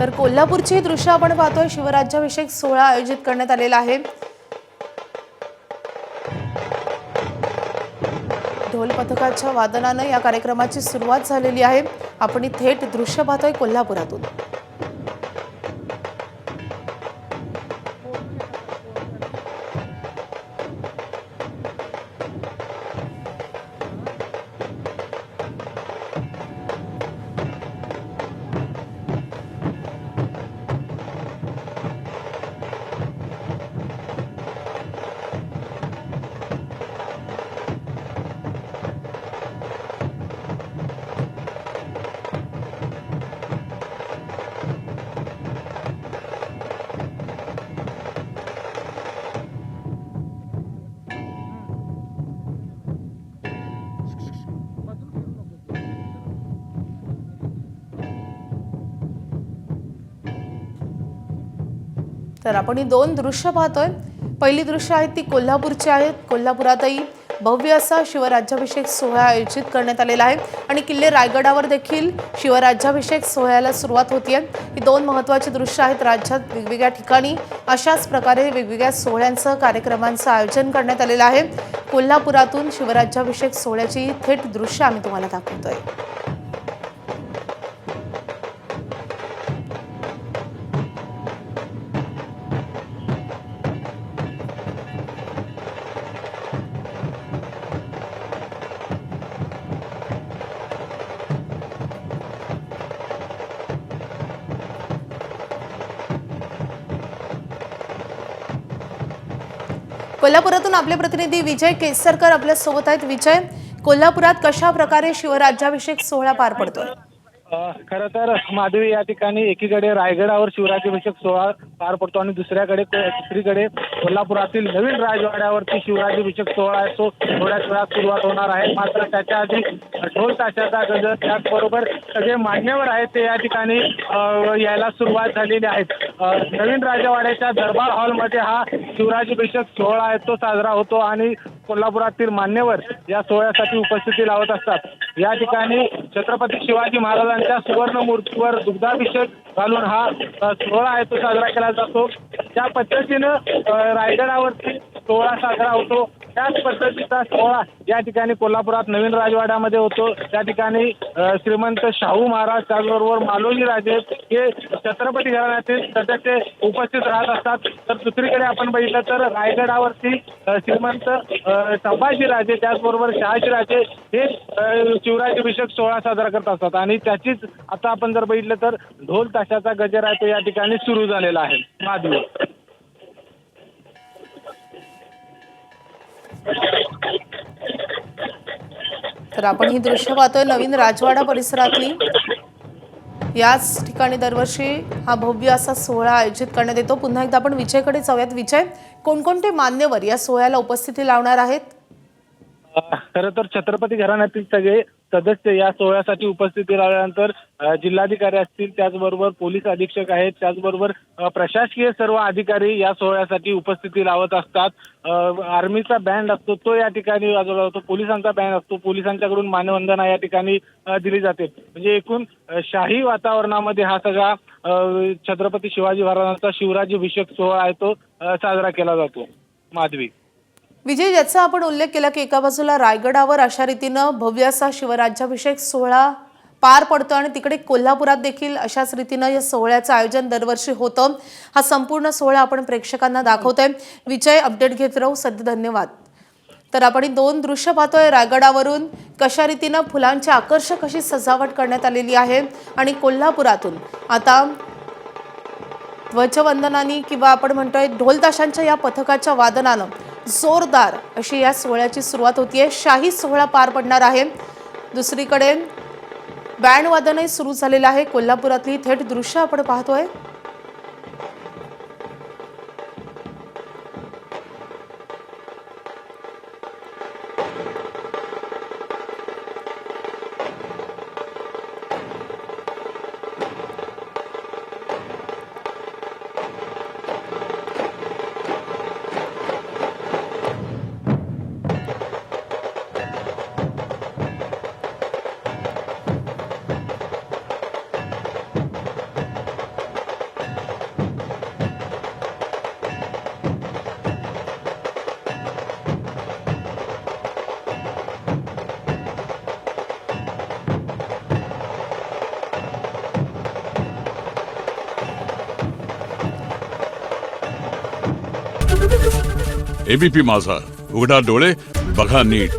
तर कोल्हापूरची ही दृश्य आपण पाहतोय। शिवराज्याभिषेक सोहळा आयोजित करण्यात आलेला आहे। ढोल पथकाच्या वादनाने या कार्यक्रमाची सुरुवात झालेली आहे। आपण थेट दृश्य पाहतोय कोल्हापुरातून। तर आपण ही दोन दृश्य पाहतोय। पहिली दृश्य आहेत ती कोल्हापूरची आहेत। कोल्हापुरातही भव्य असा शिवराज्याभिषेक सोहळा आयोजित करण्यात आलेला आहे आणि किल्ले रायगडावर देखील शिवराज्याभिषेक सोहळ्याला सुरुवात होतीये। ही दोन महत्त्वाची दृश्य आहेत। राज्यात वेगवेगळ्या ठिकाणी अशाच प्रकारे वेगवेगळ्या सोहळ्यांचं कार्यक्रमांचं आयोजन करण्यात आलेलं आहे। कोल्हापुरातून शिवराज्याभिषेक सोहळ्याची थेट दृश्य आम्ही तुम्हाला दाखवतोय। कोल्हापुरातून आपले प्रतिनिधी विजय केसरकर आपल्या सोबत आहेत। विजय, कोल्हापुरात कशा प्रकारे शिवराज्याभिषेक सोहळा पार पडतोय? खरं तर माधवी, या ठिकाणी एकीकडे रायगडावर शिवराज्याभिषेक सोहळा पार पडतो आणि दुसरीकडे कोल्हापुरातील नवीन राजवाड्यावरती शिवराज्याभिषेक सोहळा आहे तो थोड्याच वेळात सुरुवात होणार आहे। मात्र त्याच्या आधी ढोल ताशाचा गजर, त्याचबरोबर सगळे मान्यवर आहेत ते या ठिकाणी यायला सुरुवात झालेली आहे। नवीन राजवाड्याच्या दरबार हॉलमध्ये हा शिवराज्याभिषेक सोहळा आहे तो साजरा होतो आणि कोल्हापुरातील मान्यवर या सोहळ्यासाठी उपस्थिती लावत असतात। या ठिकाणी छत्रपती शिवाजी महाराजांच्या सुवर्ण मूर्तीवर दुग्धाभिषेक घालून हा सोहळा आहे तो साजरा केला जातो। त्या पद्धतीनं रायगडावरती सोहळा साजरा होतो। त्याच पद्धतीचा सोहळा या ठिकाणी कोल्हापुरात नवीन राजवाड्यामध्ये होतो। त्या ठिकाणी श्रीमंत शाहू महाराज, त्याचबरोबर मालोजी राजे हे छत्रपती घराण्यातील सदस्य उपस्थित राहत असतात। तर दुसरीकडे आपण बघितलं तर रायगडावरती श्रीमंत संभाजी राजे, त्याचबरोबर शहाजी राजे हे शिवराज्याभिषेक सोहळा साजरा करत असतात आणि त्याचीच आता आपण जर बघितलं तर ढोल ताशाचा गजर आहे तो या ठिकाणी सुरू झालेला आहे। माधवी, तर आपण ही दृश्य पाहतोय नवीन राजवाडा परिसरातली। याच ठिकाणी दरवर्षी हा भव्य असा सोहळा आयोजित करण्यात येतो। पुन्हा एकदा आपण विजयकडे जाऊयात। विजय, कोणकोणते मान्यवर या सोहळ्याला उपस्थिती लावणार आहेत? खरं तर छत्रपती घराण्यातील सगळे सदस्य या सोहळ्यासाठी उपस्थिती लावल्यानंतर जिल्हाधिकारी असतील, त्याचबरोबर पोलीस अधीक्षक आहेत, त्याचबरोबर प्रशासकीय सर्व अधिकारी या सोहळ्यासाठी उपस्थिती लावत असतात। आर्मीचा बँड असतो तो या ठिकाणी वाजवला जातो, पोलिसांचा बँड असतो, पोलिसांच्याकडून मानवंदना या ठिकाणी दिली जाते। म्हणजे एकूण शाही वातावरणामध्ये हा सगळा छत्रपती शिवाजी महाराजांचा शिवराज्याभिषेक सोहळा आहे तो साजरा केला जातो। माधवी, विजय, ज्याचा आपण उल्लेख केला की एका बाजूला रायगडावर अशा रीतीनं भव्य असा शिवराज्याभिषेक सोहळा पार पडतो आणि तिकडे कोल्हापुरात देखील अशाच रीतीनं या सोहळ्याचं आयोजन दरवर्षी होतं। हा संपूर्ण सोहळा आपण प्रेक्षकांना दाखवतोय। विजय, अपडेट घेत राहू, सध्या धन्यवाद। तर आपण ही दोन दृश्य पाहतोय रायगडावरून कशा रीतीनं फुलांची आकर्षक अशी सजावट करण्यात आलेली आहे आणि कोल्हापुरातून आता ध्वजवंदनानी किंवा आपण म्हणतोय ढोल ताशांच्या या पथकाच्या वादनानं जोरदार अशी या सोहळ्याची सुरुवात होतीये। शाही सोहळा पार पडणार आहे। दुसरीकडे बँड वादनही सुरू झालेलं आहे। कोल्हापुरातली थेट दृश्य आपण पाहतोय। एबीपी माझा, उघडा डोळे बघा नीट.